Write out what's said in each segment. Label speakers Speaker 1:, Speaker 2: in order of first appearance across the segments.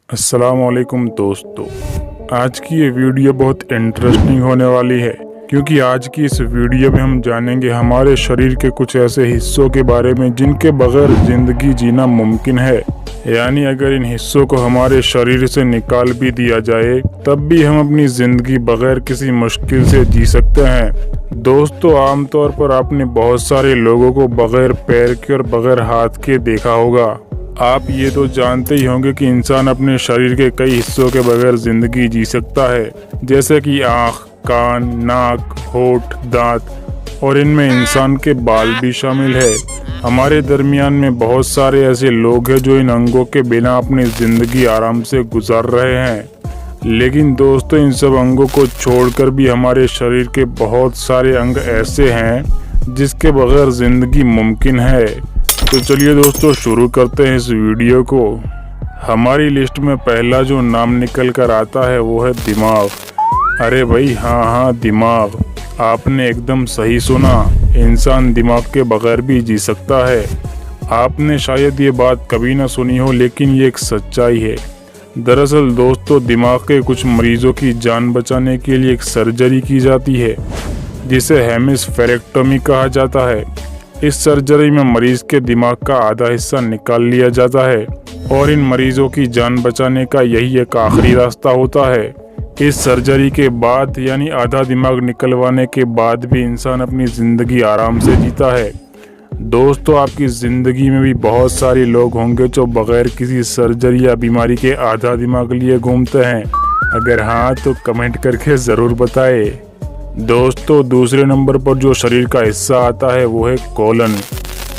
Speaker 1: अस्सलामुअलैकुम दोस्तों, आज की ये वीडियो बहुत इंटरेस्टिंग होने वाली है क्योंकि आज की इस वीडियो में हम जानेंगे हमारे शरीर के कुछ ऐसे हिस्सों के बारे में जिनके बगैर ज़िंदगी जीना मुमकिन है। यानी अगर इन हिस्सों को हमारे शरीर से निकाल भी दिया जाए तब भी हम अपनी ज़िंदगी बगैर किसी मुश्किल से जी सकते हैं। दोस्तों, आमतौर पर आपने बहुत सारे लोगों को बगैर पैर के और बगैर हाथ के देखा होगा। आप ये तो जानते ही होंगे कि इंसान अपने शरीर के कई हिस्सों के बगैर जिंदगी जी सकता है, जैसे कि आँख, कान, नाक, होठ, दांत और इनमें इंसान के बाल भी शामिल है। हमारे दरमियान में बहुत सारे ऐसे लोग हैं जो इन अंगों के बिना अपनी जिंदगी आराम से गुजार रहे हैं। लेकिन दोस्तों, इन सब अंगों को छोड़कर भी हमारे शरीर के बहुत सारे अंग ऐसे हैं जिसके बगैर जिंदगी मुमकिन है। तो चलिए दोस्तों, शुरू करते हैं इस वीडियो को। हमारी लिस्ट में पहला जो नाम निकल कर आता है वो है दिमाग। अरे भाई, हाँ, दिमाग। आपने एकदम सही सुना, इंसान दिमाग के बगैर भी जी सकता है। आपने शायद ये बात कभी ना सुनी हो, लेकिन ये एक सच्चाई है। दरअसल दोस्तों, दिमाग के कुछ मरीजों की जान बचाने के लिए एक सर्जरी की जाती है जिसे हेमिस्फेरेक्टोमी कहा जाता है। इस सर्जरी में मरीज के दिमाग का आधा हिस्सा निकाल लिया जाता है और इन मरीजों की जान बचाने का यही एक आखिरी रास्ता होता है। इस सर्जरी के बाद यानी आधा दिमाग निकलवाने के बाद भी इंसान अपनी ज़िंदगी आराम से जीता है। दोस्तों, आपकी ज़िंदगी में भी बहुत सारे लोग होंगे जो बगैर किसी सर्जरी या बीमारी के आधा दिमाग लिए घूमते हैं। अगर हाँ तो कमेंट करके ज़रूर बताएं। दोस्तों, दूसरे नंबर पर जो शरीर का हिस्सा आता है वो है कोलन,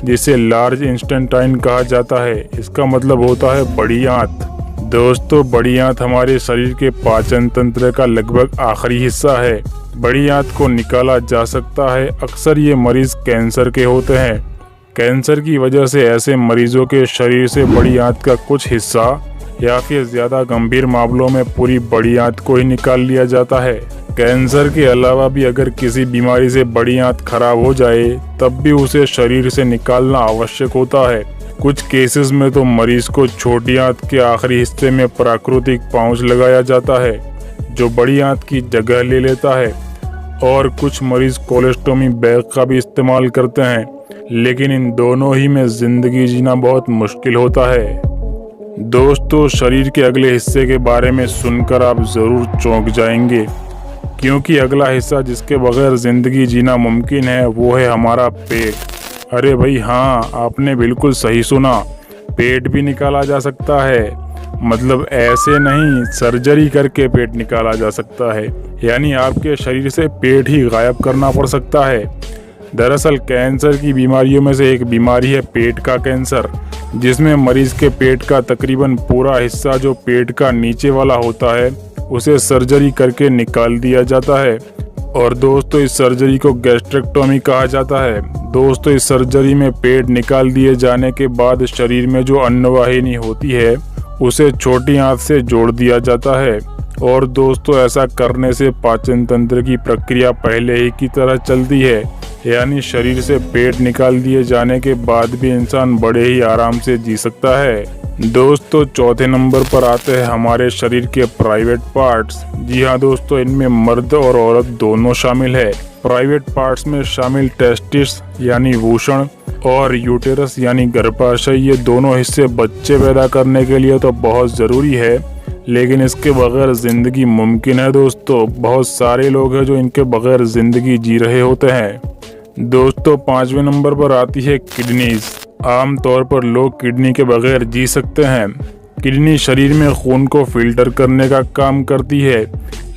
Speaker 1: जिसे लार्ज इंटेस्टाइन कहा जाता है। इसका मतलब होता है बड़ी आंत। दोस्तों, बड़ी आंत हमारे शरीर के पाचन तंत्र का लगभग आखिरी हिस्सा है। बड़ी आंत को निकाला जा सकता है। अक्सर ये मरीज कैंसर के होते हैं। कैंसर की वजह से ऐसे मरीजों के शरीर से बड़ी आंत का कुछ हिस्सा या फिर ज़्यादा गंभीर मामलों में पूरी बड़ी आंत को ही निकाल लिया जाता है। कैंसर के अलावा भी अगर किसी बीमारी से बड़ी आंत खराब हो जाए तब भी उसे शरीर से निकालना आवश्यक होता है। कुछ केसेस में तो मरीज को छोटी आंत के आखिरी हिस्से में प्राकृतिक पाउच लगाया जाता है जो बड़ी आंत की जगह ले लेता है, और कुछ मरीज कोलोस्टोमी बैग का भी इस्तेमाल करते हैं। लेकिन इन दोनों ही में जिंदगी जीना बहुत मुश्किल होता है। दोस्तों, शरीर के अगले हिस्से के बारे में सुनकर आप जरूर चौंक जाएंगे, क्योंकि अगला हिस्सा जिसके बगैर जिंदगी जीना मुमकिन है वो है हमारा पेट। अरे भाई, हाँ, आपने बिल्कुल सही सुना, पेट भी निकाला जा सकता है। मतलब ऐसे नहीं, सर्जरी करके पेट निकाला जा सकता है। यानी आपके शरीर से पेट ही गायब करना पड़ सकता है। दरअसल कैंसर की बीमारियों में से एक बीमारी है पेट का कैंसर, जिसमें मरीज के पेट का तकरीबन पूरा हिस्सा जो पेट का नीचे वाला होता है उसे सर्जरी करके निकाल दिया जाता है। और दोस्तों, इस सर्जरी को गैस्ट्रेक्टोमी कहा जाता है। दोस्तों, इस सर्जरी में पेट निकाल दिए जाने के बाद शरीर में जो अन्नवाहिनी होती है उसे छोटी आंत से जोड़ दिया जाता है। और दोस्तों, ऐसा करने से पाचन तंत्र की प्रक्रिया पहले ही की तरह चलती है। यानी शरीर से पेट निकाल दिए जाने के बाद भी इंसान बड़े ही आराम से जी सकता है। दोस्तों, चौथे नंबर पर आते हैं हमारे शरीर के प्राइवेट पार्ट्स। जी हाँ दोस्तों, इनमें मर्द और औरत दोनों शामिल है। प्राइवेट पार्ट्स में शामिल टेस्टिस यानी वूषण और यूटेरस यानी गर्भाशय, ये दोनों हिस्से बच्चे पैदा करने के लिए तो बहुत ज़रूरी है, लेकिन इसके बगैर ज़िंदगी मुमकिन है। दोस्तों, बहुत सारे लोग हैं जो इनके बगैर ज़िंदगी जी रहे होते हैं। दोस्तों, पांचवें नंबर पर आती है किडनीज। आमतौर पर लोग किडनी के बगैर जी सकते हैं। किडनी शरीर में खून को फिल्टर करने का काम करती है,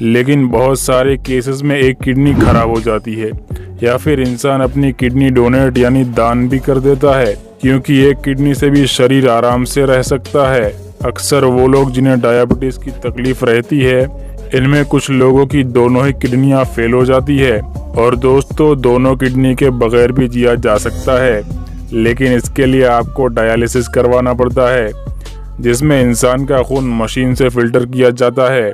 Speaker 1: लेकिन बहुत सारे केसेस में एक किडनी खराब हो जाती है या फिर इंसान अपनी किडनी डोनेट यानी दान भी कर देता है, क्योंकि एक किडनी से भी शरीर आराम से रह सकता है। अक्सर वो लोग जिन्हें डायबिटीज की तकलीफ रहती है, इनमें कुछ लोगों की दोनों ही किडनियां फेल हो जाती है। और दोस्तों, दोनों किडनी के बगैर भी जिया जा सकता है, लेकिन इसके लिए आपको डायलिसिस करवाना पड़ता है, जिसमें इंसान का खून मशीन से फिल्टर किया जाता है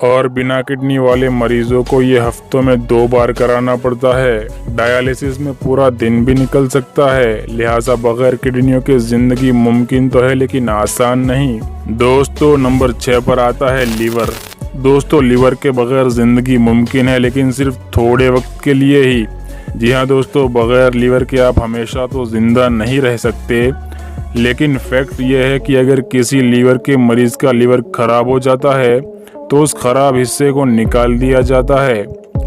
Speaker 1: और बिना किडनी वाले मरीजों को ये हफ्तों में 2 बार कराना पड़ता है। डायलिसिस में पूरा दिन भी निकल सकता है, लिहाजा बगैर किडनियों के जिंदगी मुमकिन तो है लेकिन आसान नहीं। दोस्तों नंबर 6 पर आता है लीवर। दोस्तों लीवर के बगैर जिंदगी मुमकिन है लेकिन सिर्फ थोड़े वक्त के लिए ही। जी हाँ दोस्तों, बगैर लीवर के आप हमेशा तो जिंदा नहीं रह सकते, लेकिन फैक्ट यह है कि अगर किसी लीवर के मरीज का लीवर खराब हो जाता है तो उस खराब हिस्से को निकाल दिया जाता है।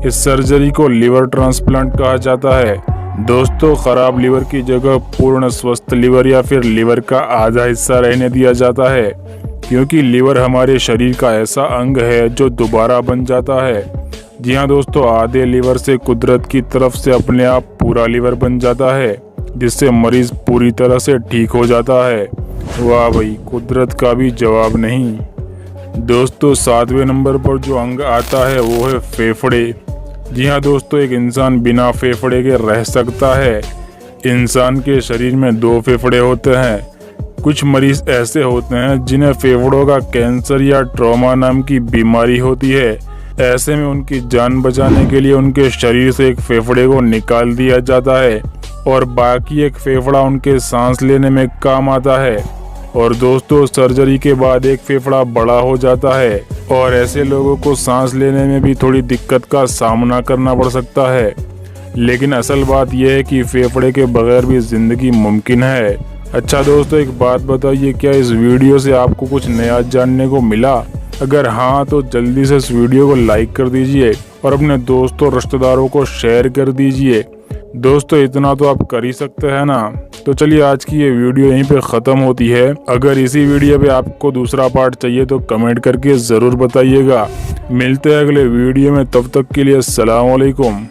Speaker 1: इस सर्जरी को लीवर ट्रांसप्लांट कहा जाता है। दोस्तों खराब लीवर की जगह पूर्ण स्वस्थ लीवर या फिर लीवर का आधा हिस्सा रहने दिया जाता है, क्योंकि लीवर हमारे शरीर का ऐसा अंग है जो दोबारा बन जाता है। जी हाँ दोस्तों, आधे लीवर से कुदरत की तरफ से अपने आप पूरा लीवर बन जाता है, जिससे मरीज पूरी तरह से ठीक हो जाता है। वाह भाई, कुदरत का भी जवाब नहीं। दोस्तों 7वें नंबर पर जो अंग आता है वो है फेफड़े। जी हाँ दोस्तों, एक इंसान बिना फेफड़े के रह सकता है। इंसान के शरीर में 2 फेफड़े होते हैं। कुछ मरीज ऐसे होते हैं जिन्हें फेफड़ों का कैंसर या ट्रॉमा नाम की बीमारी होती है। ऐसे में उनकी जान बचाने के लिए उनके शरीर से एक फेफड़े को निकाल दिया जाता है और बाकी एक फेफड़ा उनके सांस लेने में काम आता है। और दोस्तों सर्जरी के बाद एक फेफड़ा बड़ा हो जाता है और ऐसे लोगों को सांस लेने में भी थोड़ी दिक्कत का सामना करना पड़ सकता है। लेकिन असल बात यह है कि फेफड़े के बगैर भी जिंदगी मुमकिन है। अच्छा दोस्तों, एक बात बताइए, क्या इस वीडियो से आपको कुछ नया जानने को मिला? अगर हाँ तो जल्दी से इस वीडियो को लाइक कर दीजिए और अपने दोस्तों रिश्तेदारों को शेयर कर दीजिए। दोस्तों इतना तो आप कर ही सकते हैं ना। तो चलिए आज की ये वीडियो यहीं पे ख़त्म होती है। अगर इसी वीडियो पे आपको दूसरा पार्ट चाहिए तो कमेंट करके ज़रूर बताइएगा। मिलते हैं अगले वीडियो में, तब तक के लिए अस्सलाम वालेकुम।